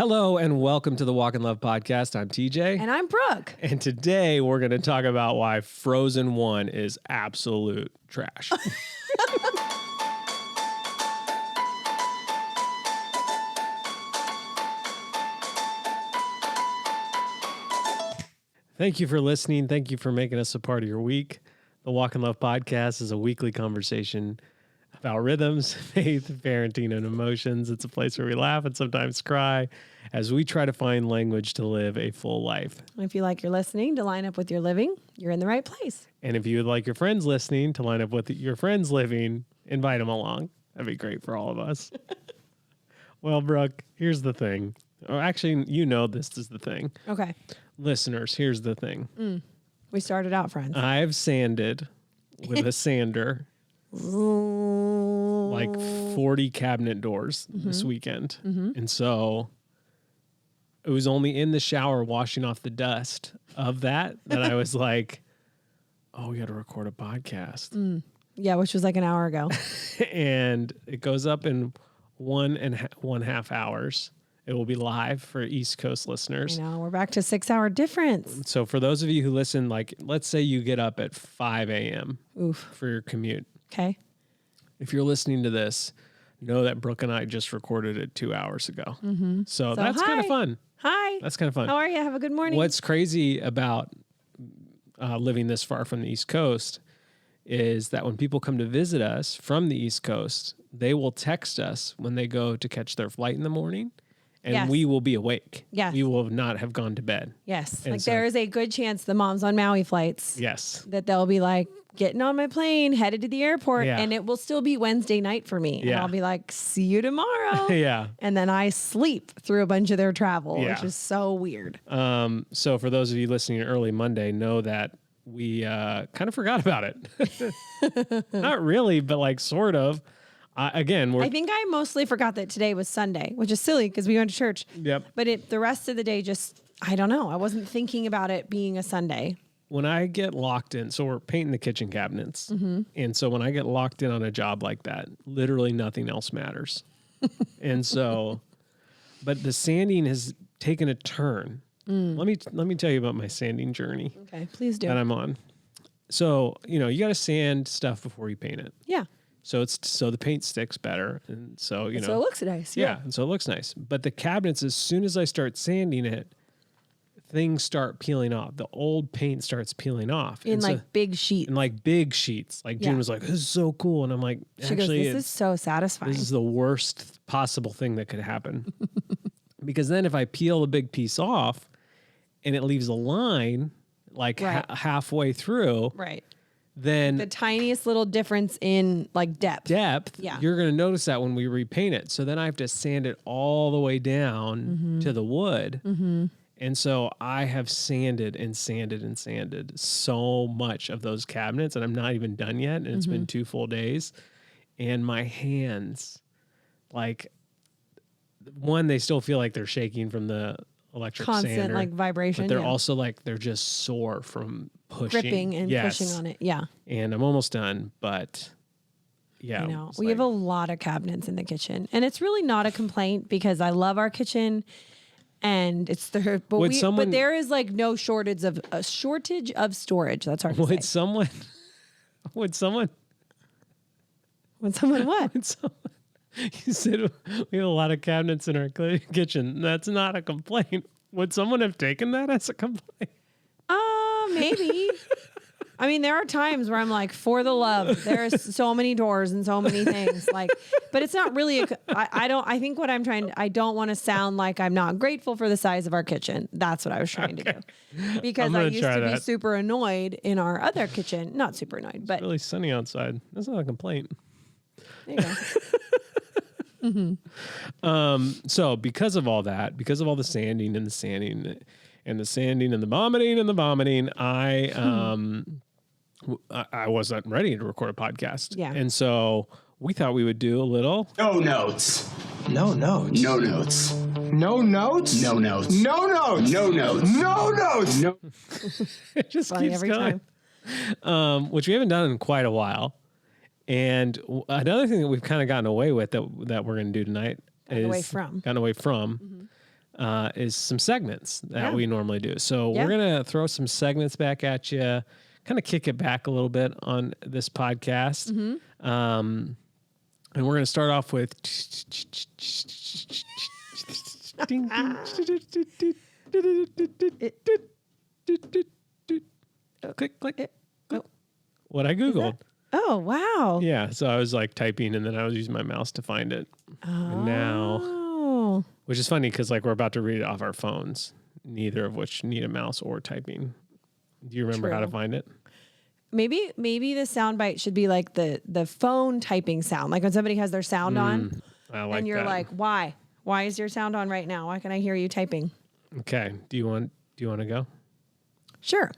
Hello and welcome to the Walk in Love podcast. I'm TJ. And I'm Brooke. And today we're going to talk about why Frozen 1 is absolute trash. Thank you for listening. Thank you for making us a part of your week. The Walk in Love podcast is a weekly conversation about rhythms, faith, parenting, and emotions. It's a place where we laugh and sometimes cry as we try to find language to live a full life. If you like your listening to line up with your living, you're in the right place. And if you would like your friends listening to line up with your friends living, invite them along. That'd be great for all of us. Well, Brooke, here's the thing. Or actually, you know this is the thing. Okay. Listeners, here's the thing. We started out friends. I've sanded with a sander like 40 cabinet doors this weekend. And so it was only in the shower washing off the dust of that I was like, oh, we got to record a podcast. Yeah, which was like an hour ago. And it goes up in 1.5 hours. It will be live for East Coast listeners. You know, we're back to 6-hour difference. So for those of you who listen, like, let's say you get up at 5 a.m. for your commute. Okay. If you're listening to this, know that Brooke and I just recorded it 2 hours ago. So that's kind of fun. Hi. That's kind of fun. How are you? Have a good morning. What's crazy about living this far from the East Coast is that when people come to visit us from the East Coast, they will text us when they go to catch their flight in the morning. And Yes. we will be awake. Yes. We will not have gone to bed. Yes. And Like so- there is a good chance the moms on Maui flights Yes. that they'll be like getting on my plane, headed to the airport, Yeah. and it will still be Wednesday night for me. And Yeah. I'll be like, see you tomorrow. Yeah. And then I sleep through a bunch of their travel, Yeah. which is so weird. So for those of you listening early Monday, know that we kind of forgot about it. Not really, but like sort of. I think I mostly forgot that today was Sunday, which is silly because we went to church. Yep. But the rest of the day just, I don't know. I wasn't thinking about it being a Sunday. When I get locked in, so we're painting the kitchen cabinets. And so when I get locked in on a job like that, literally nothing else matters. And so, but the sanding has taken a turn. Let me tell you about my sanding journey Okay, please do. that I'm on. So, you got to sand stuff before you paint it. Yeah. So the paint sticks better. And so, So it looks nice. yeah. And so it looks nice. But the cabinets, as soon as I start sanding it, things start peeling off. The old paint starts peeling off. In And like so, big sheets. in like big sheets. Like June Yeah. was like, this is so cool. And I'm like, She goes, actually, this is so satisfying. this is the worst possible thing that could happen. Because then if I peel a big piece off and it leaves a line like Right. halfway through, Right. then The tiniest little difference in like depth. yeah. You're going to notice that when we repaint it. So then I have to sand it all the way down to the wood. And so I have sanded and sanded and sanded so much of those cabinets, and I'm not even done yet. And it's been 2 full days. And my hands, like, one, they still feel like they're shaking from the electric Constant sander. like vibration. But they're yeah. also like, they're just sore from pushing. gripping and Yes. pushing on it. Yeah. And I'm almost done, but yeah. I know. it's We like- have a lot of cabinets in the kitchen. And it's really not a complaint because I love our kitchen and it's the but there is like no shortage of storage. That's hard to say. Would someone When someone what? would someone you said we have a lot of cabinets in our kitchen. That's not a complaint. Would someone have taken that as a complaint? Maybe. I mean, there are times where I'm like, for the love, there's so many doors and so many things. Like, but it's not really. I think what I'm trying. I don't want to sound like I'm not grateful for the size of our kitchen. That's what I was trying to do. Because I'm I gonna used try to be that. super annoyed in our other kitchen. Not super annoyed, but Really sunny outside. That's not a complaint. there you go. So because of all that, because of all the sanding and the sanding and the sanding and the vomiting, I wasn't ready to record a podcast. Yeah. And so we thought we would do a little. No notes. No notes. No notes. No notes? No notes. No notes. No notes. No notes. No. It just Funny keeps every going. Which we haven't done in quite a while. And another thing that we've kind of gotten away with that we're going to do tonight Gotten away from. gotten away from is some segments that Yeah. we normally do. So Yeah. we're going to throw some segments back at you, kind of kick it back a little bit on this podcast. And we're going to start off with click, click. Oh. What I Googled. Oh, wow. Yeah. So I was like typing and then I was using my mouse to find it. And now, Oh. which is funny because like we're about to read it off our phones, neither of which need a mouse or typing. Do you remember how to True. find it? Maybe the soundbite should be like the phone typing sound. Like when somebody has their sound on I like and you're that. like, why? Why is your sound on right now? Why can I hear you typing? Okay. Do you want to go? Sure.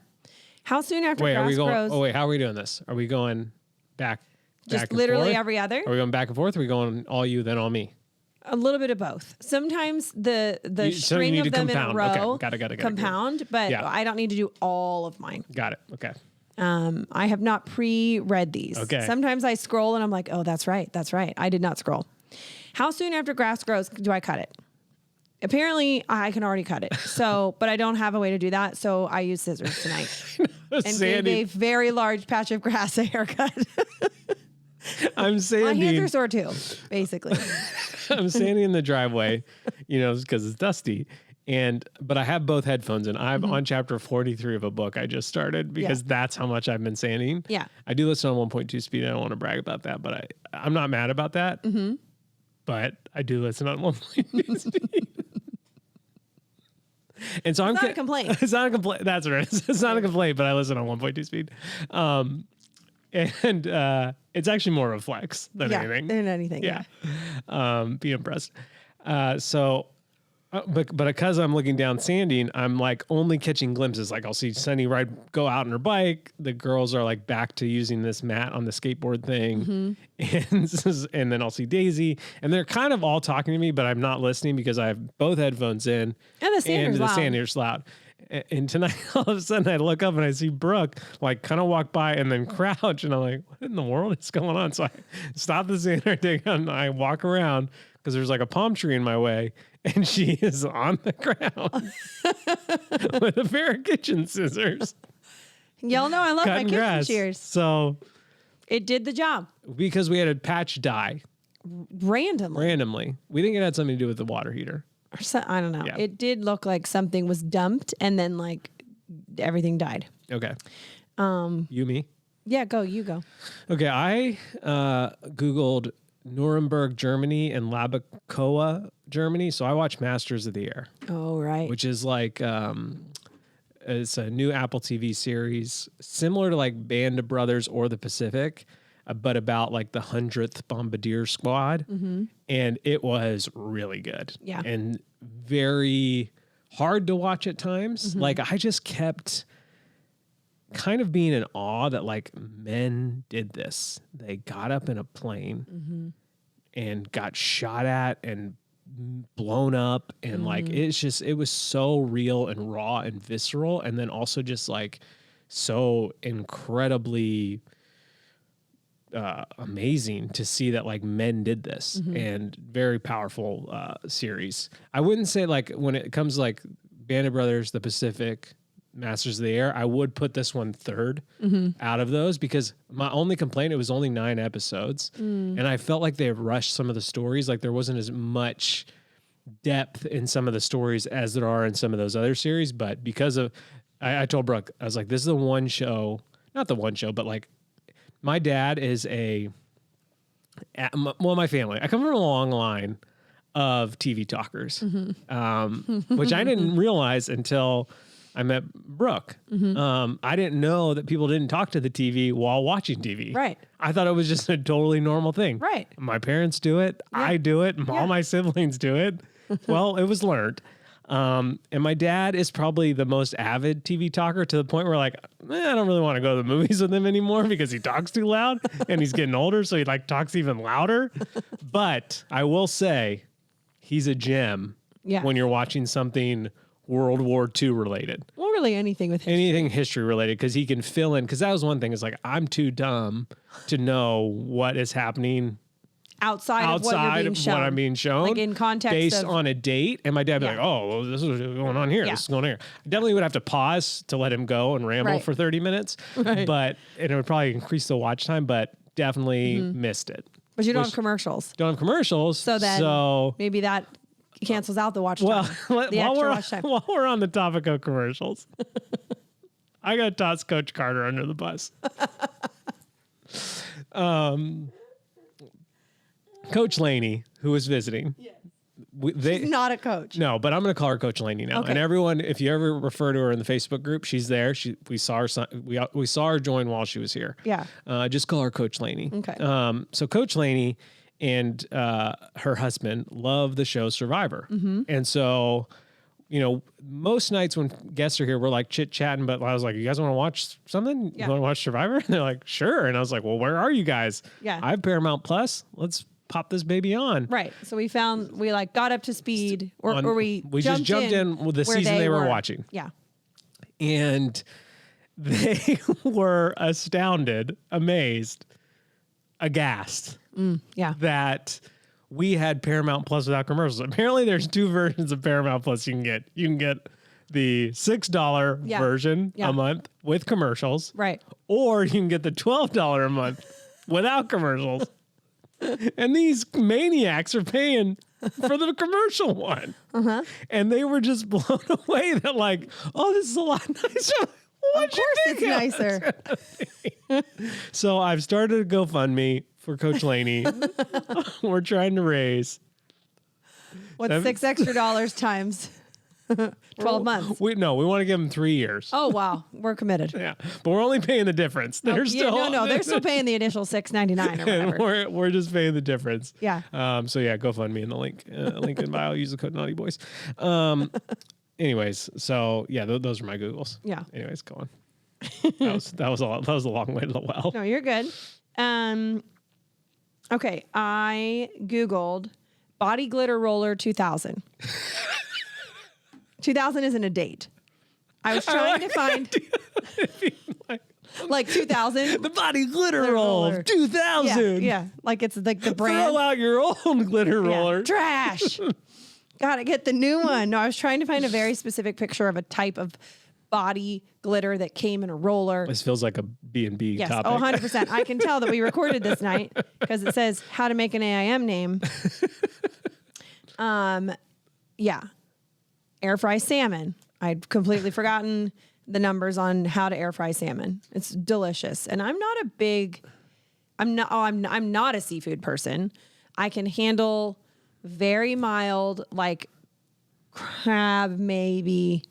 How soon after Wait, grass are we going? grows? Oh wait, how are we doing this? Are we going back? just back and literally forth? every other? Are we going back and forth? Or are we going all you then all me? A little bit of both. Sometimes the So you string need of to them in a compound. Okay, row got it. compound, but Yeah. I don't need to do all of mine. Got it. Okay. I have not pre-read these. Okay. Sometimes I scroll and I'm like, oh, that's right. I did not scroll. How soon after grass grows do I cut it? Apparently, I can already cut it. So, but I don't have a way to do that. So I use scissors tonight and gave Sandy, a very large patch of grass a haircut. I'm My Sandy. hands are sore too, basically. I'm standing in the driveway, because it's dusty. But I have both headphones in. I'm on chapter 43 of a book I just started because that's how much I've been sanding. Yeah. I do listen on 1.2 speed. I don't want to brag about that, but I'm not mad about that. But I do listen on 1.2 speed. And so It's not a complaint. It's not a complaint. That's right. It's not a complaint, but I listen on 1.2 speed. It's actually more of a flex than anything. Than anything. Yeah. Be impressed. But because I'm looking down sanding, I'm like only catching glimpses. Like I'll see Sunny go out on her bike. The girls are like back to using this mat on the skateboard thing. And then I'll see Daisy and they're kind of all talking to me, but I'm not listening because I have both headphones in And the sander's loud. sander's loud. And tonight, all of a sudden, I look up and I see Brooke like kind of walk by and then crouch, and I'm like, "What in the world is going on?" So I stop the sander thing and I walk around because there's like a palm tree in my way, and she is on the ground with a pair of kitchen scissors Y'all know I love my cutting kitchen grass. shears. So It did the job because we had a patch die randomly. we think it had something to do with the water heater. Or I don't know. Yeah. It did look like something was dumped and then like everything died. Okay. You me. Yeah, you go. Okay, I Googled Nuremberg, Germany, and Labacoa, Germany. So I watched Masters of the Air, Oh, right. which is like it's a new Apple TV series, similar to like Band of Brothers or The Pacific, but about like the 100th Bombardier Squad, and it was really good. Yeah. And very hard to watch at times. Like I just kept kind of being in awe that like men did this. They got up in a plane and got shot at and blown up and like it was so real and raw and visceral, and then also just like so incredibly amazing to see that like men did this, and very powerful series. I wouldn't say like when it comes to like Band of Brothers, The Pacific, Masters of the Air, I would put this one third out of those because my only complaint, it was only 9 episodes and I felt like they rushed some of the stories. Like there wasn't as much depth in some of the stories as there are in some of those other series. But because of, I told Brooke, I was like, this is the one show, not the one show, but like my dad is my family, I come from a long line of TV talkers, which I didn't realize until I met Brooke. I didn't know that people didn't talk to the TV while watching TV. Right. I thought it was just a totally normal thing. Right. My parents do it. I do it. All my siblings do it. Well, it was learned. And my dad is probably the most avid TV talker to the point where like, I don't really want to go to the movies with him anymore because he talks too loud and he's getting older. So he like talks even louder. But I will say he's a gem when you're watching something World War II related. Well, really anything with history. Anything history related, because he can fill in. Because that was one thing, is like I'm too dumb to know what is happening outside of what you're outside being of shown. what I'm being shown, Like in context based of- on a date. And my dad would be Yeah. like, "Oh, well, this is going on here. Yeah. This is going on here." I definitely would have to pause to let him go and ramble Right. for 30 minutes, Right. but and it would probably increase the watch time. But definitely missed it. But you don't Which- have commercials. Don't have commercials, So then maybe that cancels out the watch time. well, the while extra we're watch time. while we're on the topic of commercials, I got to toss Coach Carter under the bus. Coach Laney, who was visiting, they Not a coach. no, but I'm going to call her Coach Laney now. Okay. And everyone, if you ever refer to her in the Facebook group, she's there. We saw her. We saw her join while she was here. Yeah. Just call her Coach Laney. Okay. So Coach Laney and her husband love the show Survivor, and so most nights when guests are here, we're like chit chatting. But I was like, "You guys want to watch something? Yeah. You want to watch Survivor?" And they're like, "Sure." And I was like, "Well, where are you guys?" Yeah. I have Paramount Plus. Let's pop this baby on. Right. So we got up to speed or we just jumped in with the where season they were watching. Yeah. And they were astounded, amazed, aghast Yeah. that we had Paramount Plus without commercials. Apparently, there's two versions of Paramount Plus you can get. You can get the $6 Yeah. version Yeah. a month with commercials, Right. or you can get the $12 a month without commercials. And these maniacs are paying for the commercial one. And they were just blown away that like, oh, this is a lot nicer. What Of course it's nicer. So I've started a GoFundMe for Coach Laney. We're trying to raise. What's Seven- $6 extra times 12 months? We want to give them 3 years. Oh wow, we're committed. Yeah, but we're only paying the difference. They're Yeah, still they're still paying the initial $6.99 or and whatever. we're just paying the difference. Yeah. So yeah, GoFundMe in the link in bio. Use the code Naughty Boys. Anyways, so yeah, those are my Googles. Yeah. Anyways, go on. That was a long way to the well. No, you're good. Okay, I Googled body glitter roller 2000. 2000 isn't a date. I was trying to find like 2000. The body glitter roll roller. of 2000. Yeah, like it's like the brand. Throw out your old glitter Yeah. roller. Trash. Gotta get the new one. No, I was trying to find a very specific picture of a type of body glitter that came in a roller. This feels like a B&B Yes, topic. 100%. I can tell that we recorded this night because it says how to make an AIM name. Yeah. Air fry salmon. I'd completely forgotten the numbers on how to air fry salmon. It's delicious. And I'm not a seafood person. I can handle very mild, like crab, maybe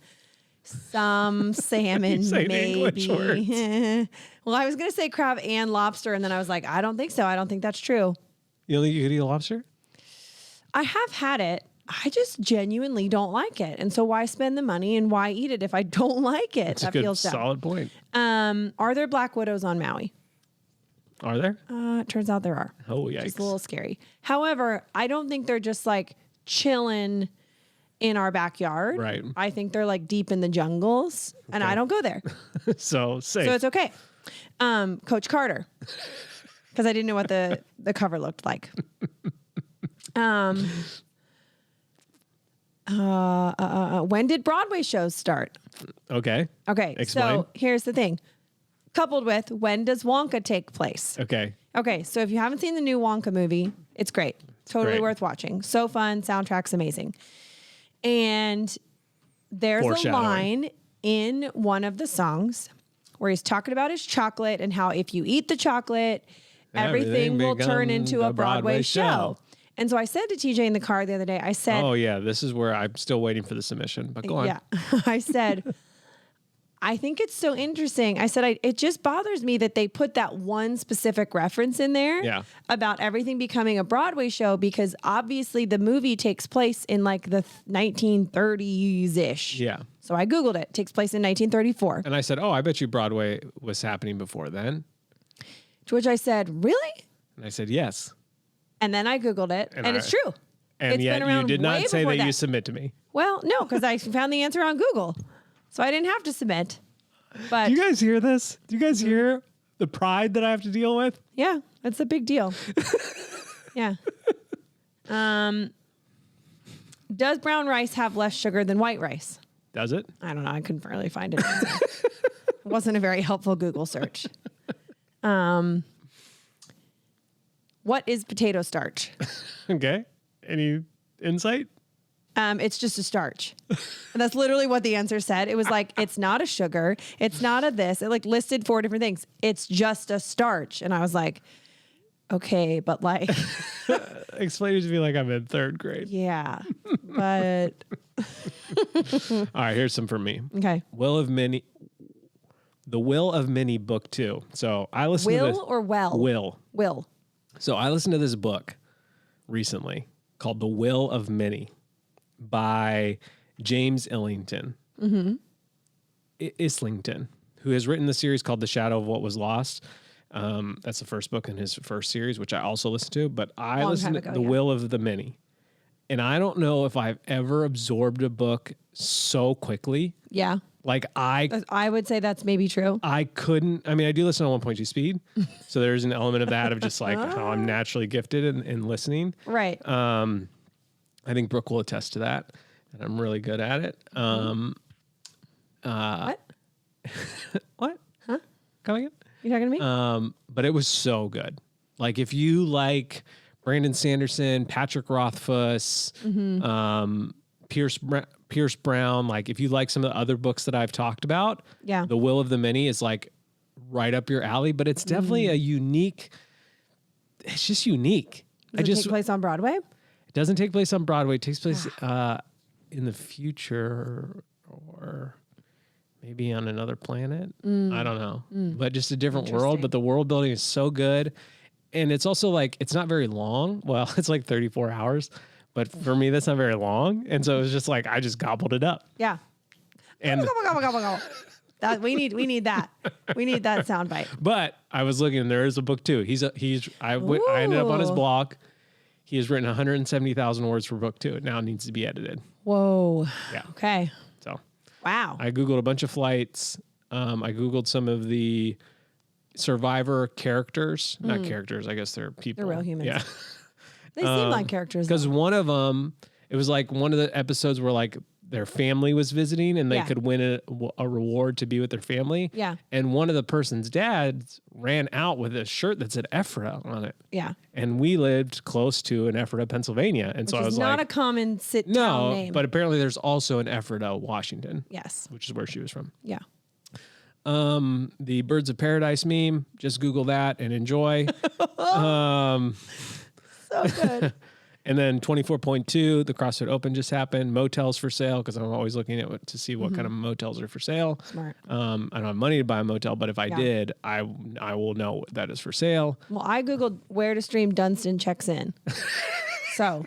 some salmon, saying maybe. English words. Well, I was going to say crab and lobster. And then I was like, I don't think so. I don't think that's true. You don't think you could eat a lobster? I have had it. I just genuinely don't like it. And so why spend the money and why eat it if I don't like it? That's a That good, feels dumb. solid point. Are there black widows on Maui? Are there? It turns out there are. Oh, It's yikes. a little scary. However, I don't think they're just like chilling in our backyard. Right. I think they're like deep in the jungles and I don't go there. So safe. So it's okay. Coach Carter. Because I didn't know what the cover looked like. When did Broadway shows start? Okay. Okay, Explain. so here's the thing. Coupled with when does Wonka take place? Okay. Okay, so if you haven't seen the new Wonka movie, it's great. Totally Great. worth watching. So fun, soundtrack's amazing. And there's a Foreshadowing. line in one of the songs where he's talking about his chocolate and how if you eat the chocolate, everything will turn becomes into a a Broadway Broadway show. show. And so I said to TJ in the car the other day, I said, Oh yeah, this is where I'm still waiting for the submission. But go on. yeah, I said, I think it's so interesting. I said, it just bothers me that they put that one specific reference in there Yeah. about everything becoming a Broadway show because obviously the movie takes place in like the 1930s ish. Yeah. So I Googled it. Takes place in 1934. And I said, "Oh, I bet you Broadway was happening before then." To which I said, really? And I said, "Yes." And then I Googled it and it's true. And It's yet been you around did way not say before that you that. submit to me. Well, no, because I found the answer on Google. So I didn't have to submit. But Do you guys hear this? Do you guys hear the pride that I have to deal with? yeah, it's a big deal. Yeah. Does brown rice have less sugar than white rice? Does it? I don't know. I couldn't really find it. It wasn't a very helpful Google search. What is potato starch? Okay. Any insight? It's just a starch. And that's literally what the answer said. It was like, it's not a sugar. It's not a this. It like listed 4 different things. It's just a starch. And I was like, okay, but like, Explain it to me like I'm in 3rd grade. yeah, but All right, here's some for me. okay. The Will of Many book 2. So I listened to this. Will or well? Will. So I listened to this book recently called The Will of Many by James Islington. Islington, who has written the series called The Shadow of What Was Lost. That's the first book in his first series, which I also listened to. But I listened to The Will of the Many. And I don't know if I've ever absorbed a book so quickly. Yeah. Like I would say that's maybe true. I couldn't. I mean, I do listen on 1.2 speed, so there's an element of that of just like how I'm naturally gifted in listening. Right. I think Brooke will attest to that, and I'm really good at it. What? What? Huh? Come again? You talking to me? But it was so good. Like if you like Brandon Sanderson, Patrick Rothfuss, Pierce Brown, like if you like some of the other books that I've talked about, Yeah. The Will of the Many is like right up your alley, but it's definitely a unique, it's just unique. Does it take place on Broadway? It doesn't take place on Broadway. It takes place in the future or maybe on another planet. I don't know, but just a different world. But the world building is so good. And it's also like, it's not very long. Well, it's like 34 hours, but for me, that's not very long. And so it was just like, I just gobbled it up. Yeah. And Gobble. That we need that. We need that soundbite. but I was looking, there is a book too. I ended up on his Ooh. blog. He has written 170,000 words for book 2. Now it needs to be edited. Whoa. Yeah. Okay. So Wow. I Googled a bunch of flights. I Googled some of the Survivor characters, not characters. I guess they're people. They're real humans. Yeah. They seem like characters. Because though. one of them, it was like one of the episodes where like their family was visiting and they Yeah. could win a reward to be with their family. Yeah. And one of the person's dads ran out with a shirt that said Ephrata on it. Yeah. And we lived close to an Ephrata, Pennsylvania. And so I Which was is not like, a common sit-down no, name. but apparently there's also an Ephrata, Washington, yes. which is where she was from. Yeah. The Birds of Paradise meme, just Google that and enjoy. So good. And then 24.2, the CrossFit Open just happened. Motels for sale, because I'm always looking at to see what kind of motels are for sale. Smart. I don't have money to buy a motel, but if I did, I will know that is for sale. Well, I Googled where to stream Dunstan Checks In. So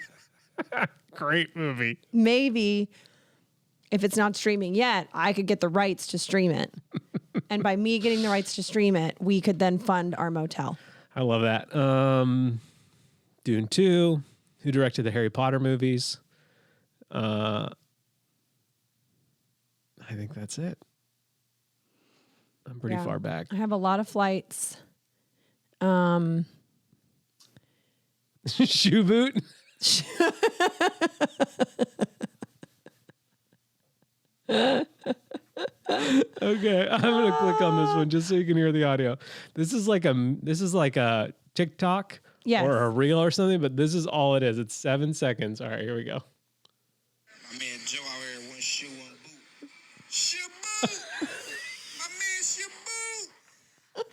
Great movie. maybe if it's not streaming yet, I could get the rights to stream it. And by me getting the rights to stream it, we could then fund our motel. I love that. Dune 2, who directed the Harry Potter movies. I think that's it. I'm pretty Yeah. far back. I have a lot of flights. Shoe boot. Okay, I'm gonna click on this one just so you can hear the audio. This is like a TikTok Yes. or a reel or something, but this is all it is. It's 7 seconds. All right, here we go. My man Joe out here, one shoe, one boot. Shoe boot! My man shoe boot!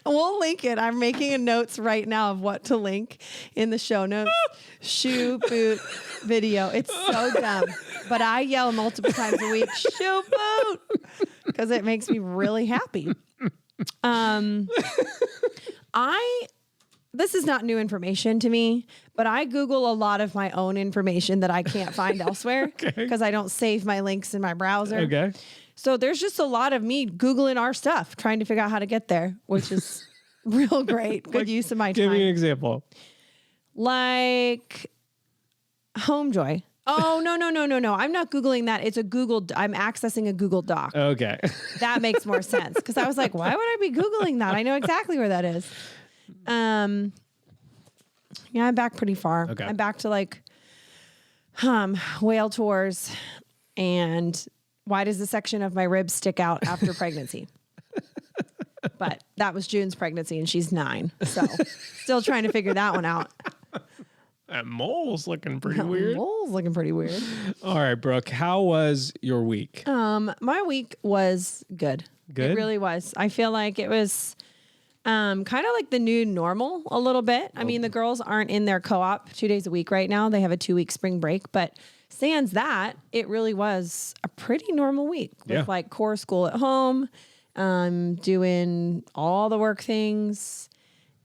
We'll link it. I'm making notes right now of what to link in the show notes. Shoe boot video. It's so dumb. But I yell multiple times a week, shoe boot, because it makes me really happy. This is not new information to me, but I Google a lot of my own information that I can't find elsewhere because I don't save my links in my browser. Okay. So there's just a lot of me Googling our stuff, trying to figure out how to get there, which is real great. Good use of my Give me an time. example. Like Homejoy. Oh, no. I'm not Googling that. It's I'm accessing a Google Doc. Okay. That makes more sense. Because I was like, why would I be Googling that? I know exactly where that is. Yeah, I'm back pretty far. Okay. I'm back to like whale tours and why does the section of my ribs stick out after pregnancy? But that was June's pregnancy and she's 9. So still trying to figure that one out. That mole's looking pretty weird. Mole's looking pretty weird. All right, Brooke, how was your week? My week was good. Good? It really was. I feel like it was kind of like the new normal a little bit. I mean, the girls aren't in their co-op 2 days a week right now. They have a 2-week spring break, but sans that, it really was a pretty normal week with Yeah. like core school at home, doing all the work things.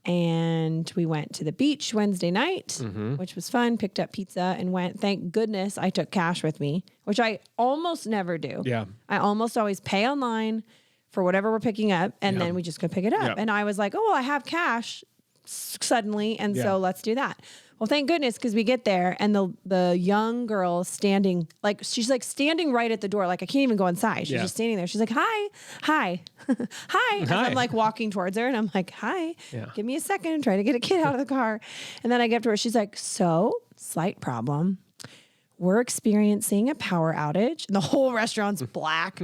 And we went to the beach Wednesday night, which was fun, picked up pizza and went. Thank goodness I took cash with me, which I almost never do. Yeah. I almost always pay online for whatever we're picking up, and then we just go pick it up. Yeah. And I was like, oh, I have cash suddenly, and Yeah. so let's do that. Well, thank goodness, because we get there, and the young girl standing, like, she's like standing right at the door. Like, I can't even go inside. She's Yeah. just standing there. She's like, hi, hi, hi. As Hi. I'm like walking towards her, and I'm like, hi, Yeah. give me a second. Trying to get a kid out of the car. And then I get up to her. She's like, so, slight problem. We're experiencing a power outage. And the whole restaurant's black.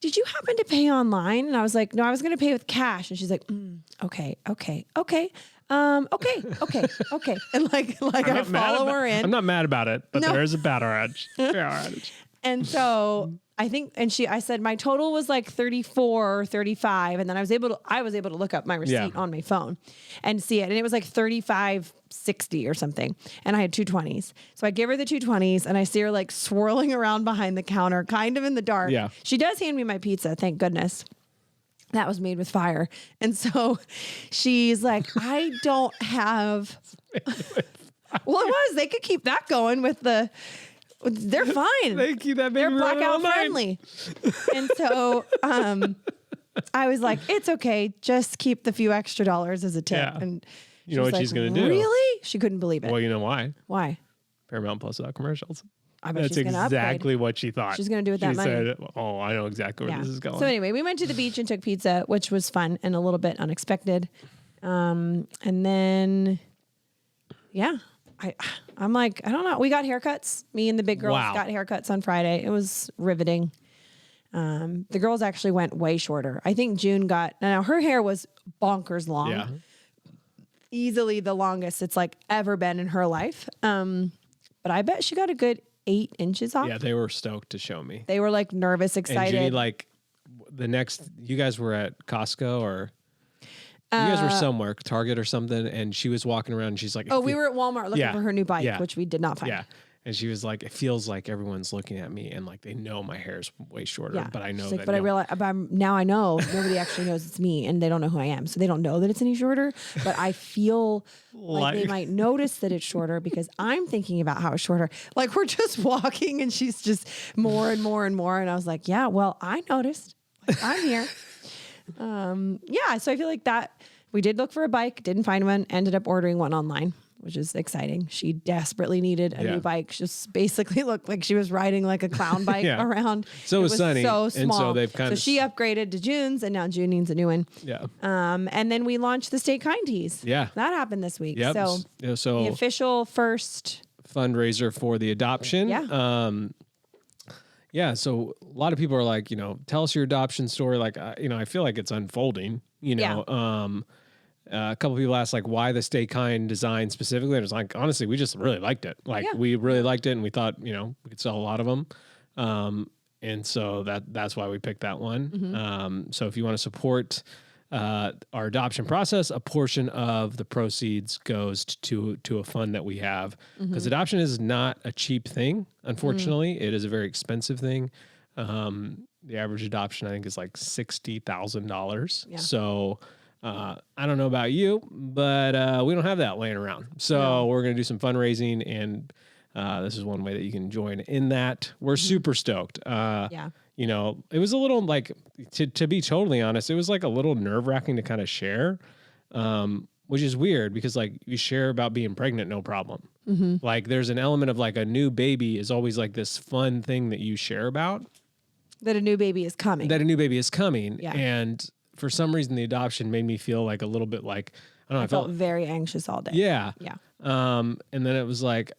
Did you happen to pay online? And I was like, no, I was going to pay with cash. And she's like, okay. Okay. And like I follow her in. I'm not mad about it, but No. there is a power outage. And so I think, I said my total was like 34 or 35. And then I was able to look up my receipt on my phone and see it. And it was like 35.60 or something. And I had 220s. So I give her the 220s and I see her like swirling around behind the counter, kind of in the dark. Yeah. She does hand me my pizza. Thank goodness. That was made with fire. And so she's like, I don't have. Well, it was. They could keep that going with the. They're fine. Thank you. That made They're me run all blackout night. friendly. And so I was like, it's okay. Just keep the few extra dollars as a tip. Yeah. And You know was what she's like, gonna do? Really? She couldn't believe it. Well, you know why? Why? Paramount Plus without commercials. I bet That's she's going to exactly upgrade. what she thought. She's gonna do with that she money. said, oh, I know exactly where this is going. So anyway, we went to the beach and took pizza, which was fun and a little bit unexpected. And then, yeah, I'm like, I don't know. We got haircuts. Me and the big girls Wow. got haircuts on Friday. It was riveting. The girls actually went way shorter. I think June got, now her hair was bonkers long. Yeah. Easily the longest it's like ever been in her life. But I bet she got a good 8 inches off. Yeah, they were stoked to show me. They were like nervous, And excited. Judy, like, you guys were at Costco or you guys were somewhere, Target or something, and she was walking around and she's like, Oh, we were at Walmart looking Yeah. for her new bike, Yeah. which we did not find. Yeah. And she was like, it feels like everyone's looking at me and like they know my hair's way shorter, Yeah. but I know She's that. like, but I realize now I know nobody actually knows it's me and they don't know who I am. So they don't know that it's any shorter, but I feel like they Like- might notice that it's shorter because I'm thinking about how it's shorter. Like we're just walking and she's just more and more and more. And I was like, yeah, well, I noticed. Like, I'm here. Yeah. So I feel like that we did look for a bike, didn't find one, ended up ordering one online, which is exciting. She desperately needed a Yeah. new bike. She just basically looked like she was riding like a clown bike Yeah. around. So It was Sunny, So and so small. they've kind so of- she upgraded to June's, and now June needs a new one. Yeah. And then we launched the Stay Kind tees. Yeah. that happened this week. Yep. So So the official first. fundraiser for the adoption. Yeah. Yeah. So a lot of people are like, tell us your adoption story. Like, I feel like it's unfolding, a couple people asked like why the Stay Kind design specifically. And it's like, honestly, we just really liked it. Like Yeah. we really liked it and we thought, we could sell a lot of them. And so that's why we picked that one. Mm-hmm. So if you want to support our adoption process, a portion of the proceeds goes to a fund that we have because adoption is not a cheap thing. Unfortunately, it is a very expensive thing. The average adoption, I think, is like $60,000. Yeah. So I don't know about you, but we don't have that laying around. So we're going to do some fundraising, and this is one way that you can join in that. We're super stoked. Yeah. It was a little like, to be totally honest, it was like a little nerve wracking to kind of share, which is weird because like you share about being pregnant, no problem. Like there's an element of like a new baby is always like this fun thing that you share about. That a new baby is coming. That a new baby is coming. Yeah. And for some reason, the adoption made me feel like a little bit like don't know. I felt very anxious all day. yeah. Yeah. And then it was like,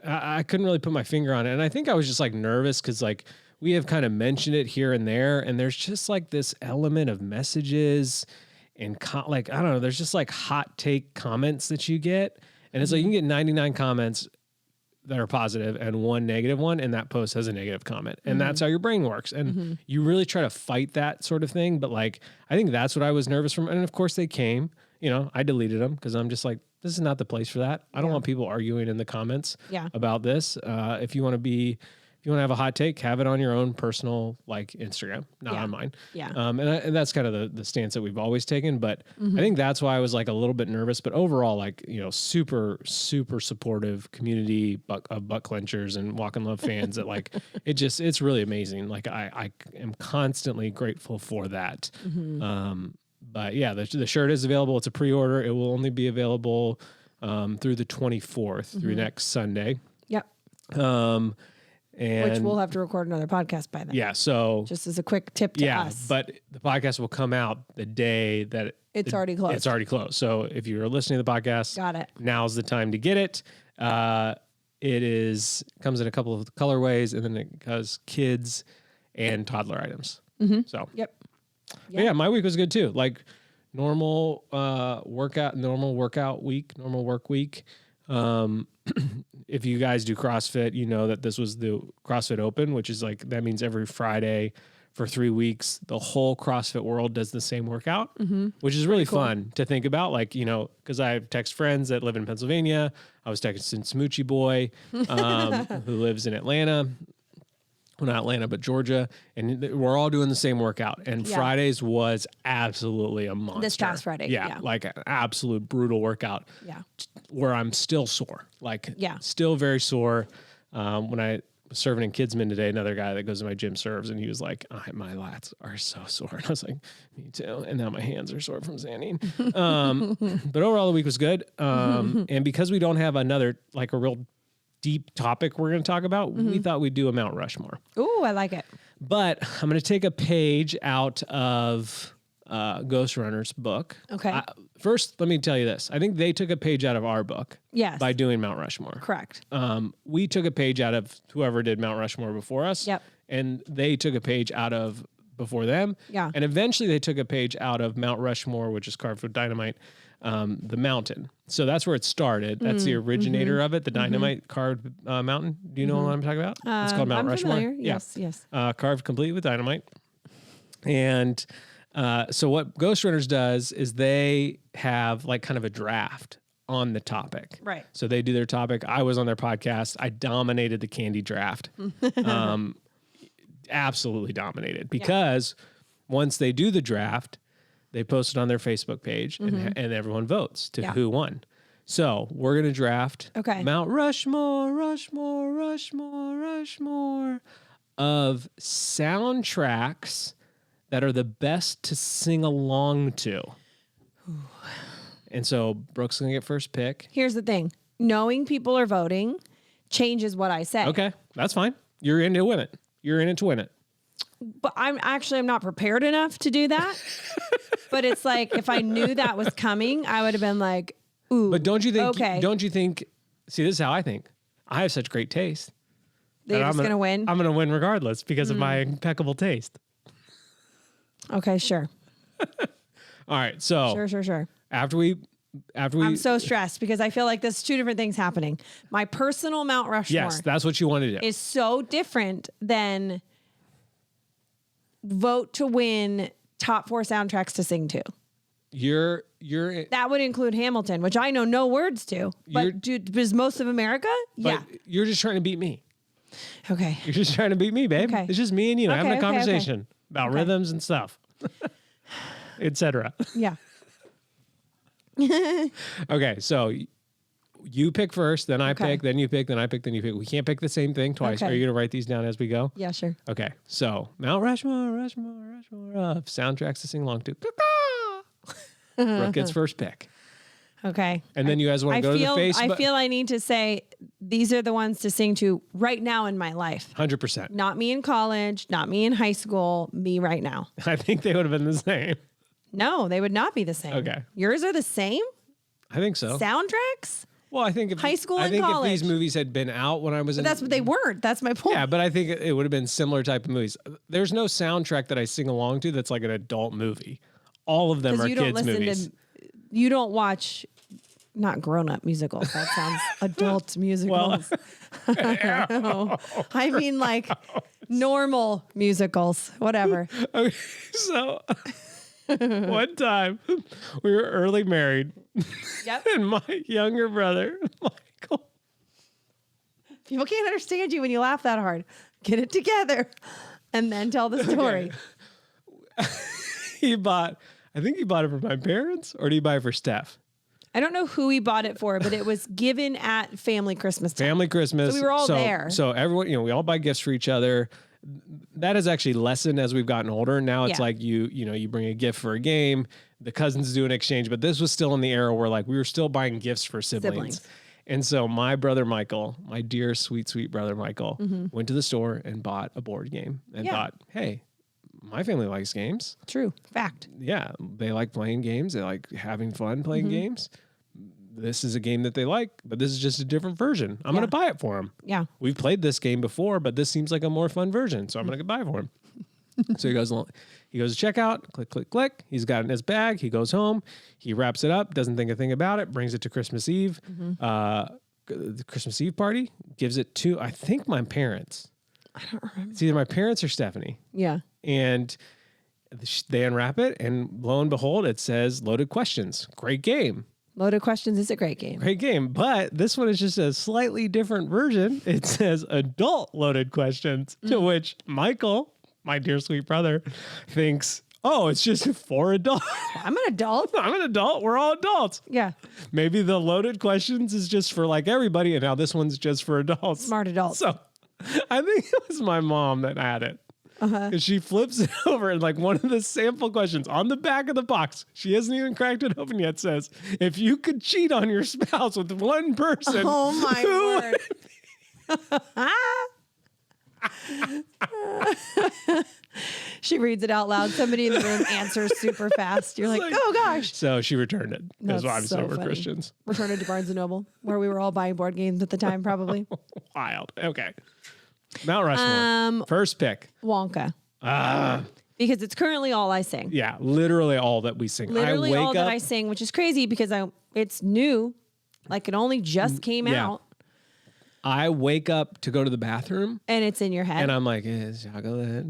I couldn't really put my finger on it. And I think I was just like nervous because like we have kind of mentioned it here and there. And there's just like this element of messages and like, I don't know, there's just like hot take comments that you get. And it's like you can get 99 comments that are positive and one negative one, and that post has a negative comment. And that's how your brain works. And you really try to fight that sort of thing. But like, I think that's what I was nervous from. And of course they came, you know, I deleted them because I'm just like, this is not the place for that. I don't want people arguing in the comments about this. If you want to have a hot take, have it on your own personal like Instagram, not on mine. Yeah. And that's kind of the stance that we've always taken. But I think that's why I was like a little bit nervous. But overall, like, you know, super, super supportive community of butt clenchers and Walk in Love fans that like, it's really amazing. Like I am constantly grateful for that. But yeah, the shirt is available. It's a pre-order. It will only be available through the 24th, through next Sunday. Yep. And Which we'll have to record another podcast by then. yeah, so Just as a quick tip to us. but the podcast will come out the day that It's already closed. It's already closed. So if you're listening to the podcast, Got it. Now's the time to get it. It comes in a couple of colorways, and then it has kids and toddler items. So Yep. but yeah, my week was good too. Like normal work week. If you guys do CrossFit, you know that this was the CrossFit Open, which is like, that means every Friday for 3 weeks, the whole CrossFit world does the same workout, which is really fun to think about. Like, you know, because I text friends that live in Pennsylvania. I was texting Smoochie Boy, who lives in Atlanta. Well, not Atlanta, but Georgia. And we're all doing the same workout. And Fridays was absolutely a monster. This past Friday. Yeah. Like an absolute brutal workout. Yeah. Where I'm still sore. Like, Yeah. still very sore. When I was serving in Kidsman today, another guy that goes to my gym serves, and he was like, my lats are so sore. And I was like, me too. And now my hands are sore from sanding. But overall, the week was good. And because we don't have another, like a real deep topic we're going to talk about, we thought we'd do a Mount Rushmore. Ooh, I like it. But I'm going to take a page out of Ghost Runner's book. Okay. First, let me tell you this. I think they took a page out of our book. Yes. By doing Mount Rushmore. Correct. We took a page out of whoever did Mount Rushmore before us. Yep. And they took a page out of before them. Yeah. And eventually they took a page out of Mount Rushmore, which is carved with dynamite, the mountain. So that's where it started. That's the originator of it, the dynamite carved mountain. Do you know what I'm talking about? It's called Mount I'm Rushmore. familiar. Yeah. Yes. Carved complete with dynamite. And so what Ghost Runners does is they have like kind of a draft on the topic. Right. So they do their topic. I was on their podcast. I dominated the candy draft. Absolutely dominated, because once they do the draft, they post it on their Facebook page and everyone votes to who won. So we're going to draft Mount Rushmore, Rushmore, Rushmore, Rushmore of soundtracks that are the best to sing along to. And so Brooke's going to get first pick. Here's the thing. Knowing people are voting changes what I say. Okay, that's fine. You're in to win it. You're in it to win it. But I'm not prepared enough to do that. But it's like, if I knew that was coming, I would have been like, ooh. But don't you think, okay, see, this is how I think. I have such great taste. they're just going to win? I'm going to win regardless because of my impeccable taste. Okay, sure. All right. So Sure. after we, I'm so stressed because I feel like there's two different things happening. My personal Mount Rushmore yes, that's what you want to do. is so different than vote to win top 4 soundtracks to sing to. You're That would include Hamilton, which I know no words to. But does most of America? Yeah. You're just trying to beat me. Okay. You're just trying to beat me, babe. Okay. It's just me and you having a Okay. conversation about rhythms and stuff, etc. Yeah. Okay, so you pick first, then I Okay. pick, then you pick, then I pick, then you pick. We can't pick the same thing twice. Okay. Are you going to write these down as we go? Yeah, sure. Okay, so Mount Rushmore, Rushmore, Rushmore of soundtracks to sing along to. Brooke gets first pick. Okay. And then you guys want to go to the Facebook? I feel I need to say these are the ones to sing to right now in my life. 100%. Not me in college, not me in high school, me right now. I think they would have been the same. No, they would not be the same. Okay. Yours are the same? I think so. soundtracks. Well, I think if High school I and think if college. these movies had been out when I was in, But that's what they weren't. That's my point. yeah, but I think it would have been similar type of movies. There's no soundtrack that I sing along to that's like an adult movie. All of them are Because you don't kids listen movies. to, you don't watch, not grown-up musicals. That sounds adult musicals. I mean like normal musicals, whatever. Okay, so one time we were early married, Yep. and my younger brother Michael, People can't understand you when you laugh that hard. Get it together and then tell the story. I think he bought it for my parents, or did he buy it for Steph? I don't know who he bought it for, but it was given at family Christmas time. Family Christmas. So we were all there. So everyone, we all buy gifts for each other. That has actually lessened as we've gotten older. Now it's Yeah. like you bring a gift for a game. The cousins do an exchange, but this was still in the era where like we were still buying gifts for siblings. And so my brother Michael, my dear sweet brother Michael, went to the store and bought a board game and Yeah. thought, hey, my family likes games. True. Fact. Yeah, they like playing games. They like having fun playing games. This is a game that they like, but this is just a different version. I'm going to buy it for them. Yeah. We've played this game before, but this seems like a more fun version, so I'm going to buy it for him. So he goes to checkout, click, click, click. He's got it in his bag. He goes home. He wraps it up, doesn't think a thing about it, brings it to Christmas Eve. The Christmas Eve party, gives it to, I think, my parents. I don't remember. It's either my parents or Stephanie. Yeah. And they unwrap it, and lo and behold, it says Loaded Questions. Great game. Loaded Questions is a great game. Great game. But this one is just a slightly different version. It says Adult Loaded Questions, to which Michael, my dear sweet brother, thinks, oh, it's just for adults. I'm an adult. I'm an adult. We're all adults. Yeah. Maybe the Loaded Questions is just for like everybody, and now this one's just for adults. Smart adults. So I think it was my mom that had it. And she flips it over, and like one of the sample questions on the back of the box, she hasn't even cracked it open yet, says, if you could cheat on your spouse with one person, Oh my who word. She reads it out loud. Somebody in the room answers super fast. You're like, like- oh gosh. So she returned it. That's why I'm That's so sober funny. Christians. Returned it to Barnes & Noble, where we were all buying board games at the time, probably. Wild. Okay. Mount Rushmore. First pick. Wonka. Ah, Because it's currently all I sing. yeah, literally all that we sing. Literally I wake all that up, I sing, which is crazy because it's new. Like it only just came yeah. out I wake up to go to the bathroom, and it's in your head. and I'm like, is chocolate?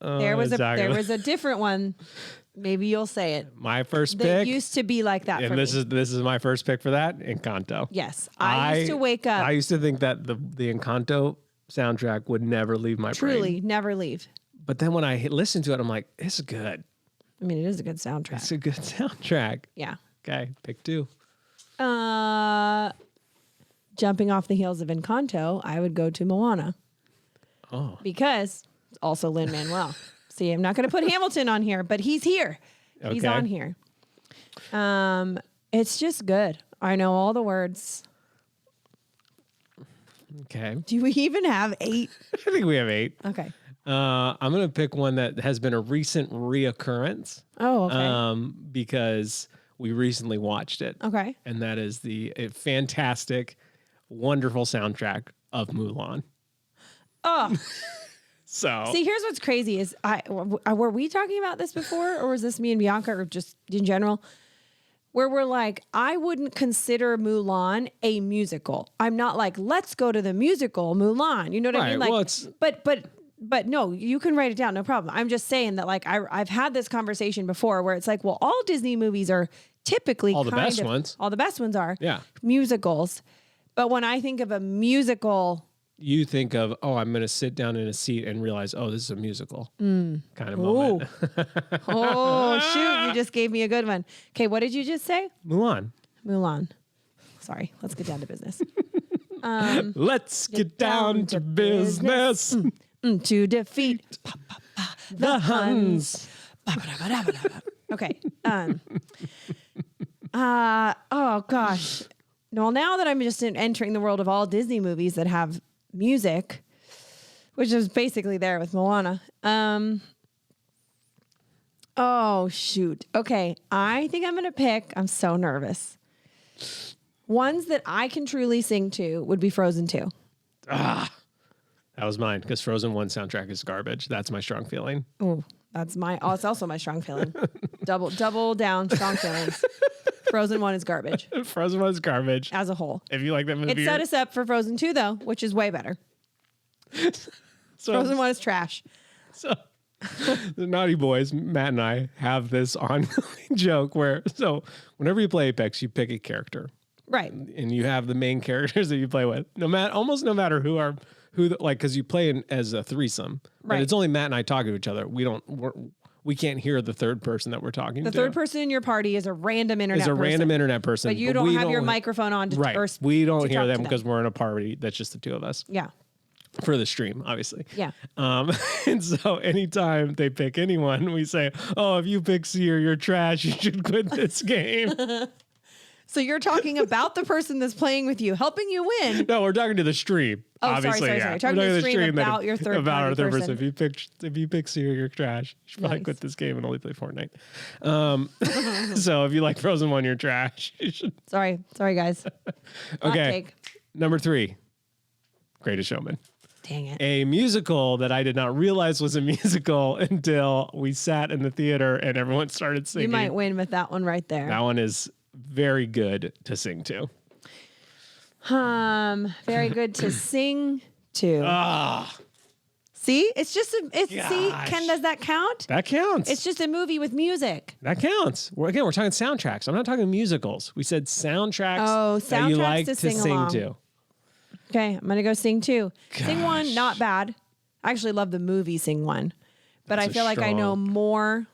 Oh, there was chocolate. a different one. Maybe you'll say it. My first That pick. used to be like that for And this me. is my first pick for that, Encanto. Yes. I used to wake up. I used to think that the Encanto soundtrack would never leave my Truly, brain. never leave. But then when I listen to it, I'm like, it's good. I mean, it is a good soundtrack. It's a good soundtrack. Yeah. Okay, pick two. Jumping off the heels of Encanto, I would go to Moana Oh, because it's also Lin-Manuel. See, I'm not going to put Hamilton on here, but he's here. He's Okay. on here. It's just good. I know all the words. okay. Do we even have 8? I think we have 8. Okay. I'm gonna pick one that has been a recent reoccurrence. Oh, okay. Because we recently watched it. Okay. And that is the fantastic, wonderful soundtrack of Mulan. Oh, So see, here's what's crazy is were we talking about this before, or was this me and Bianca, or just in general? Where we're like, I wouldn't consider Mulan a musical. I'm not like, let's go to the musical Mulan. You know what I mean? Right, Like, well, it's- but no, you can write it down, no problem. I'm just saying that, like, I've had this conversation before where it's like, well, all Disney movies are typically All the kind best of- ones. All the best ones are Yeah. musicals. But when I think of a musical, you think of, oh, I'm gonna sit down in a seat and realize, oh, this is a musical kind of moment. oh shoot, you just gave me a good one. Okay, what did you just say? Mulan. Mulan. Sorry, let's get down to business. Let's get down to business. To defeat The Huns. Okay. Oh gosh. Well, now that I'm just entering the world of all Disney movies that have music, which is basically there with Moana. Oh shoot. Okay. I think I'm gonna pick. I'm so nervous. Ones that I can truly sing to would be Frozen 2. That was mine because Frozen 1 soundtrack is garbage. That's my strong feeling. Oh, that's my. Oh, it's also my strong feeling. Double down, strong feelings. Frozen 1 is garbage Frozen 1 is garbage. as a whole. If you like that movie, It set us up for Frozen 2 though, which is way better. so, Frozen 1 is trash. so the Naughty Boys, Matt and I, have this ongoing joke where whenever you play Apex, you pick a character. Right. And you have the main characters that you play with. Almost no matter because you play as a threesome. But Right. it's only Matt and I talking to each other. We can't hear the third person that we're talking The to. third person in your party is a random internet is a person. random internet person. But you don't have your microphone on to Right. or We don't to hear talk to them because we're in a party that's just the two of us Yeah. for the stream, obviously. Yeah. And so anytime they pick anyone, we say, "Oh, if you pick Seer, you're trash. You should quit this game." So you're talking about the person that's playing with you, helping you win. No, we're talking to the stream. Oh, sorry, obviously, sorry, yeah. sorry. Talking We're to the that stream about your third about our party third person. If you pick Seer, you're trash. You should probably Nice. quit this game and only play Fortnite. So if you like Frozen 1, you're trash. You should. Sorry, guys. Hot Okay. take. Number 3, Greatest Showman. Dang it. A musical that I did not realize was a musical until we sat in the theater and everyone started singing. You might win with that one right there. That one is very good to sing to. Very good to sing to. See, it's just see. Gosh. Ken, does that count? That counts. It's just a movie with music. That counts. We're talking soundtracks. I'm not talking musicals. We said soundtracks, Oh, that you soundtracks like to to sing sing along. to. Okay, I'm gonna go sing two. Sing one, Gosh. not bad. I actually love the movie Sing One, but That's I a feel like I know strong- more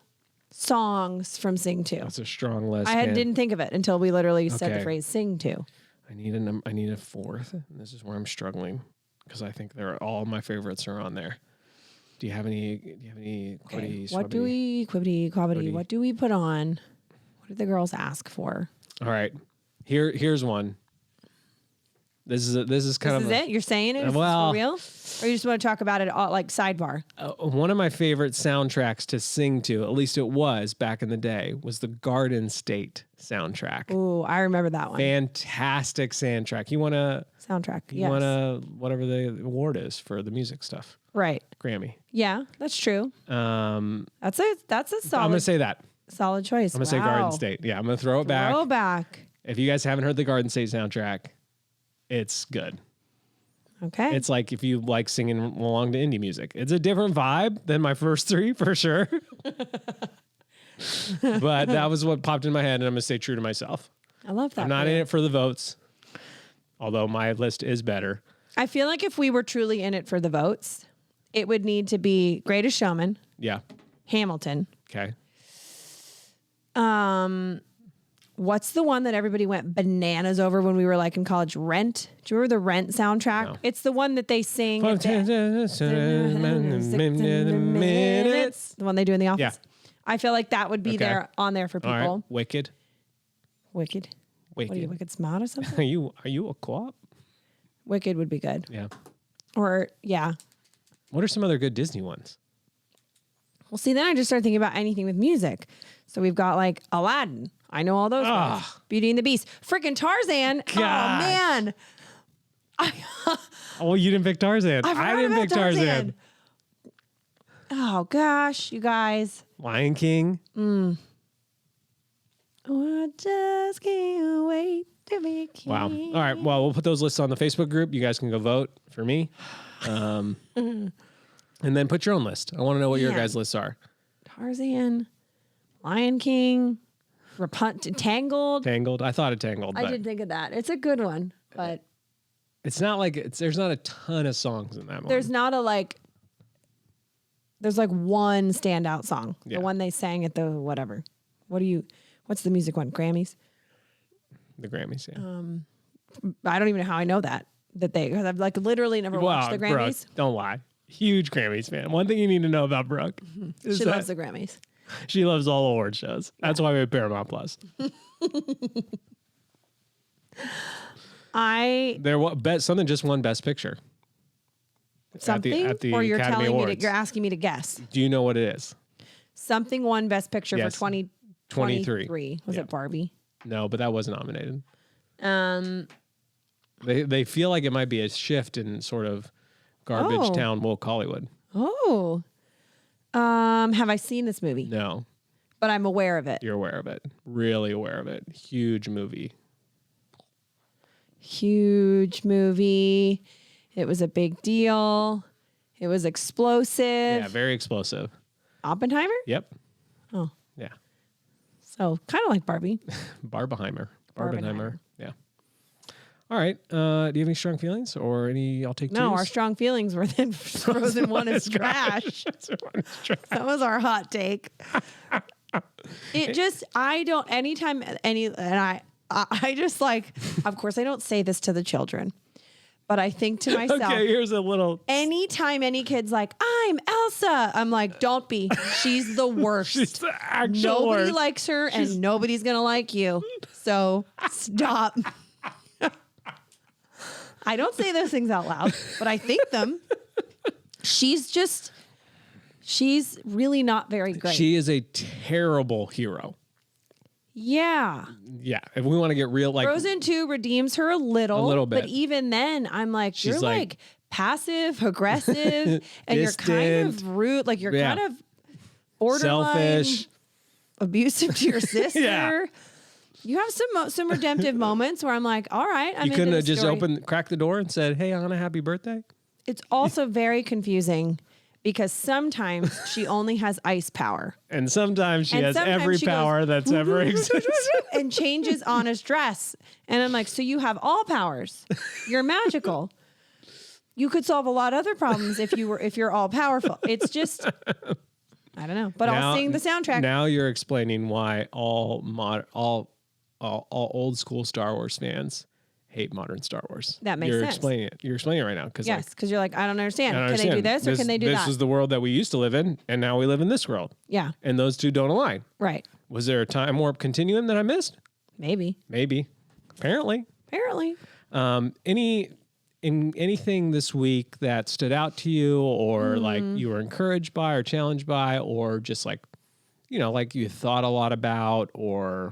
songs from Sing Two. That's a strong list. Didn't think of it until we literally said the Okay. phrase Sing Two. I need a fourth. And this is where I'm struggling because I think all my favorites are on there. Do you have any? Okay. quibbity, What do we quibbity Quibbity. What do we put on? What do the girls ask for? All right, here's one. This is kind This of is it? You're saying it? Is well- this for real? Or you just want to talk about it all, like sidebar? One of my favorite soundtracks to sing to, at least it was back in the day, was the Garden State soundtrack. Ooh, I remember that one. Fantastic soundtrack. You want to Soundtrack. you Yes. want to whatever the award is for the music stuff. Right. Grammy. Yeah, that's true. That's a I'm solid gonna say that. solid choice. I'm gonna say Garden State. Yeah, I'm gonna throw it back. Throwback. If you guys haven't heard the Garden State soundtrack, it's good. Okay. It's like if you like singing along to indie music. It's a different vibe than my first three for sure. But that was what popped in my head, and I'm gonna stay true to myself. I love that. I'm not for in you. it for the votes, although my list is better. I feel like if we were truly in it for the votes, it would need to be Greatest Showman, Yeah. Hamilton. Okay. What's the one that everybody went bananas over when we were like in college? Rent. Do you remember the Rent soundtrack? No. It's the one that they sing. at the- minutes. The one they do in the office. Yeah. I feel like that would be Okay. there on there for All people. right. Wicked. Wicked. What are you, Wicked. Wicked Smart or something? Are you a co-op? Wicked would be good. Yeah. Or yeah. What are some other good Disney ones? Well, see, then I just started thinking about anything with music. So we've got like Aladdin. I know all those ones. Beauty and the Beast. Freaking Tarzan. Gosh. Oh man. Oh, you didn't pick Tarzan. I I forgot didn't about pick Tarzan. Oh gosh, you guys. Lion King. Oh, I just can't wait to be king. Wow. All right. Well, we'll put those lists on the Facebook group. You guys can go vote for me. And then put your own list. I want to know what your Man. guys' lists are. Tarzan, Lion King, Tangled. Tangled. I thought of Tangled, I but did think of that. It's a good one, but it's not like there's not a ton of songs in that one. there's not a like. There's like one standout song. Yeah. The one they sang at the whatever. What's the music one? Grammys? The Grammys, yeah. I don't even know how I know that. Because I've like literally never watched the Grammys. Brooke, don't lie. Huge Grammys fan. One thing you need to know about Brooke is She that loves the Grammys. she loves all award shows. That's why we have Paramount Plus. Something just won Best Picture. Something, at the or you're Academy telling me Awards. you're asking me to guess. Do you know what it is? Something won Best Picture Yes. for 2023. 23. Was Yeah. it Barbie? No, but that was nominated. They feel like it might be a shift in sort of garbage Oh. town woke Hollywood. Oh. Have I seen this movie? No, But I'm aware of it. you're aware of it. Really aware of it. Huge movie. Huge movie. It was a big deal. It was explosive. Yeah, very explosive. Oppenheimer? Yep. Oh. Yeah. So kind of like Barbie. Barbenheimer. Barbenheimer. Yeah. All right. Do you have any strong feelings or any? I'll take No, twos? our strong feelings were that Frozen 1 is trash. That was our hot take. It just, I don't, anytime, I just like, of course, I don't say this to the children, but I think to myself, Okay, here's a little. anytime any kid's like, I'm Elsa, I'm like, don't be. She's the worst. She's the actual Nobody worst. likes her and nobody's going to like you. So stop. I don't say those things out loud, but I think them. She's really not very great. She is a terrible hero. Yeah. Yeah, if we want to get real, like Frozen 2 redeems her a little bit. But even then, I'm like, She's you're like passive, aggressive, and you're kind distant. of rude. Like you're Yeah. kind of borderline selfish. abusive to your sister. Yeah. You have some redemptive moments where I'm like, all right, I'm You couldn't into have this just story. cracked the door and said, "Hey, Anna, happy birthday." It's also very confusing because sometimes she only has ice power And sometimes she And has sometimes every she goes, power that's ever existed. and changes Anna's dress. And I'm like, so you have all powers. You're magical. You could solve a lot of other problems if you're all powerful. It's just, I don't know. But I'll sing the soundtrack. Now you're explaining why all old school Star Wars fans hate modern Star Wars. That makes you're sense. Explaining it. You're explaining it right now because Yes, because you're like, I don't understand. I don't Can they do understand. this or can they do this that? is the world that we used to live in, and now we live in this world, Yeah, and those two don't align. right. Was there a time warp continuum that I missed? Maybe. Maybe. Apparently. Apparently. Anything this week that stood out to you, or like Mm. you were encouraged by, or challenged by, or just like, like you thought a lot about, or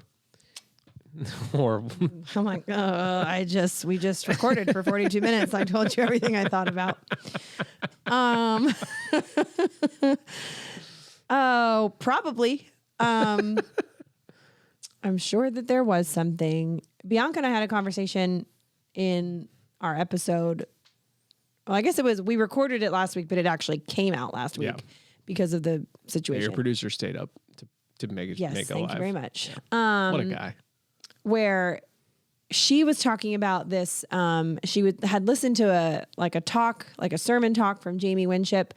I'm like, we just recorded for 42 minutes. I told you everything I thought about. Oh, probably. I'm sure that there was something. Bianca and I had a conversation in our episode. Well, I guess we recorded it last week, but it actually came out last week Yeah. because of the situation. your producer stayed up to make it Yes, make it thank live. you very much. What a guy. Where she was talking about this. Had listened to a sermon talk from Jamie Winship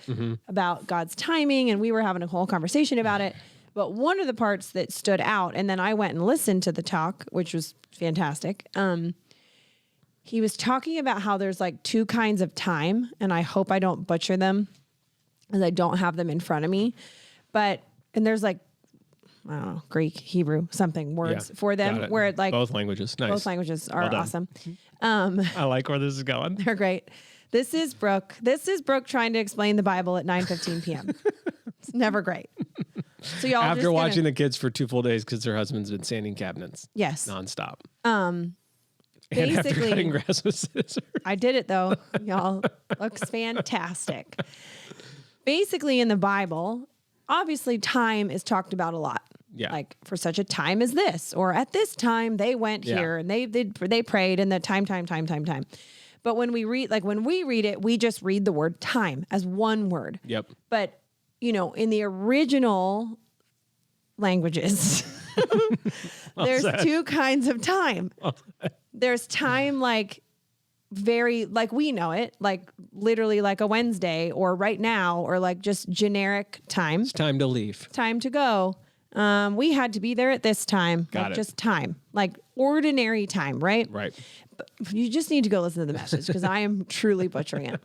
about God's timing, and we were having a whole conversation about it. But one of the parts that stood out, and then I went and listened to the talk, which was fantastic. He was talking about how there's like two kinds of time, and I hope I don't butcher them, because I don't have them in front of me. And there's like, I don't know, Greek, Hebrew, something words Yeah, for them got it. where it like both languages. Nice. both languages are Well done. awesome. I like where this is going. They're great. This is Brooke. This is Brooke trying to explain the Bible at 9:15 p.m. It's never great. So y'all After watching the kids for 2 full days because their husband's been sanding cabinets yes, nonstop. And after basically- cutting grass with scissors. I did it though. Y'all looks fantastic. Basically, in the Bible, obviously time is talked about a lot. Yeah. Like for such a time as this, or at this time they went Yeah. here and they prayed and the time. But when we read it, we just read the word time as one word. Yep. But in the original languages, there's two kinds of time. There's time like very like we know it, like literally like a Wednesday or right now, or like just generic time. It's time to leave. Time to go. We had to be there at this time. Got like it. just time. Like ordinary time, right? Right. You just need to go listen to the message because I am truly butchering it.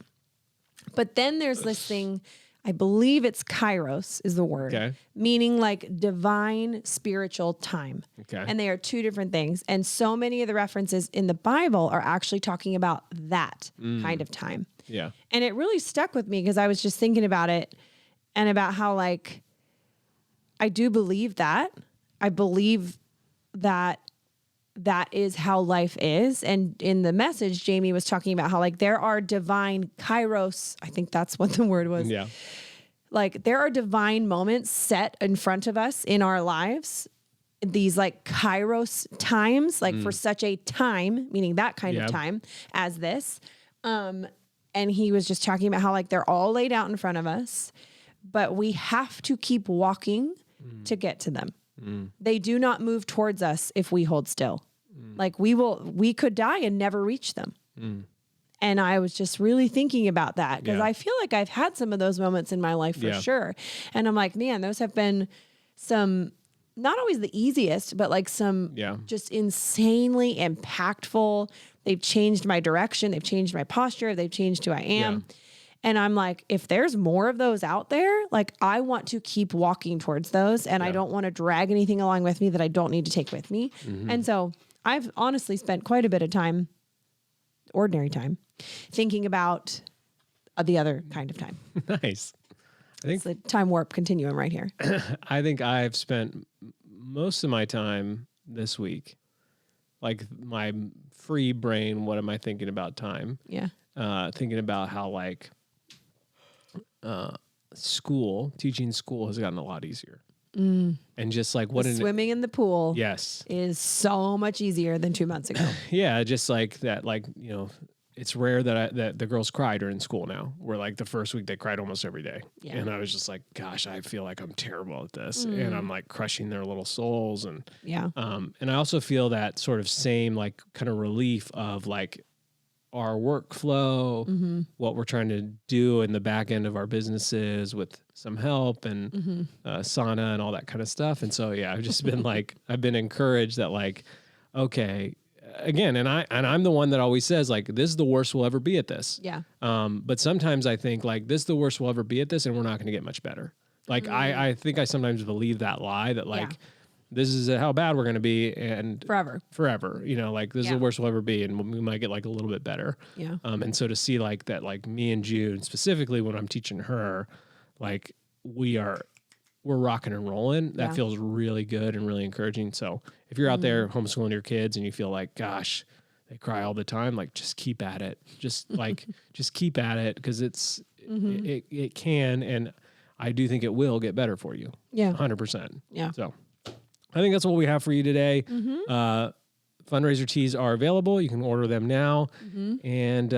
But then there's this thing, I believe it's kairos is the word, Okay. meaning like divine spiritual time. Okay. And they are two different things. And so many of the references in the Bible are actually talking about that kind of time. Yeah. And it really stuck with me because I was just thinking about it and about how like I do believe that. I believe that that is how life is. And in the message, Jamie was talking about how like there are divine kairos. I think that's what the word was. Yeah. Like there are divine moments set in front of us in our lives. These like kairos times, like for such a time, meaning that kind of time as this. And he was just talking about how like they're all laid out in front of us, but we have to keep walking to get to them. They do not move towards us if we hold still. Like we could die and never reach them. And I was just really thinking about that because I feel like I've had some of those moments in my life for sure. And I'm like, man, those have been some, not always the easiest, but like some just insanely impactful. They've changed my direction. They've changed my posture. They've changed who I am. And I'm like, if there's more of those out there, like I want to keep walking towards those and I don't want to drag anything along with me that I don't need to take with me. And so I've honestly spent quite a bit of time, ordinary time, thinking about the other kind of time. Nice. I think It's the time warp continuum right here. I think I've spent most of my time this week, like my free brain, what am I thinking about time? Yeah. Thinking about how like teaching school has gotten a lot easier. And just like what Swimming in the pool yes. is so much easier than 2 months ago. Yeah, just like that, like, you know, it's rare that the girls cry during school now. Where like the first week they cried almost every day. Yeah. And I was just like, gosh, I feel like I'm terrible at this. And I'm like crushing their little souls. And Yeah. and I also feel that sort of same like kind of relief of like our workflow, what we're trying to do in the back end of our businesses with some help and sauna and all that kind of stuff. And so, yeah, I've just been like, I've been encouraged that like, okay, again, and I'm the one that always says like, this is the worst we'll ever be at this. Yeah. But sometimes I think like this is the worst we'll ever be at this and we're not going to get much better. Like I think I sometimes believe that lie that like, this is how bad we're going to be and forever, you know, like this is the worst we'll ever be. And we might get like a little bit better. Yeah. And so to see like that, like me and June specifically when I'm teaching her, like we're rocking and rolling. That feels really good and really encouraging. So if you're out there homeschooling your kids and you feel like, gosh, they cry all the time, like just keep at it. Just like, just keep at it. Cause it can, and I do think it will get better for you. Yeah. 100%. Yeah. So I think that's what we have for you today. Fundraiser tees are available. You can order them now. And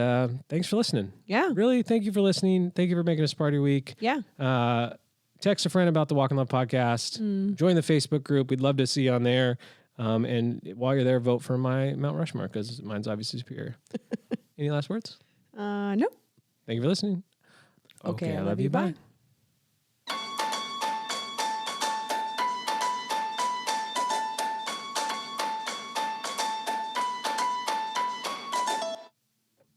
thanks for listening. Yeah. Really, thank you for listening. Thank you for making us part of your week. Yeah. Text a friend about the Walk in Love podcast. Join the Facebook group. We'd love to see you on there. And while you're there, vote for my Mount Rushmore because mine's obviously superior. Any last words? No. Thank you for listening. Okay, I love you. Bye.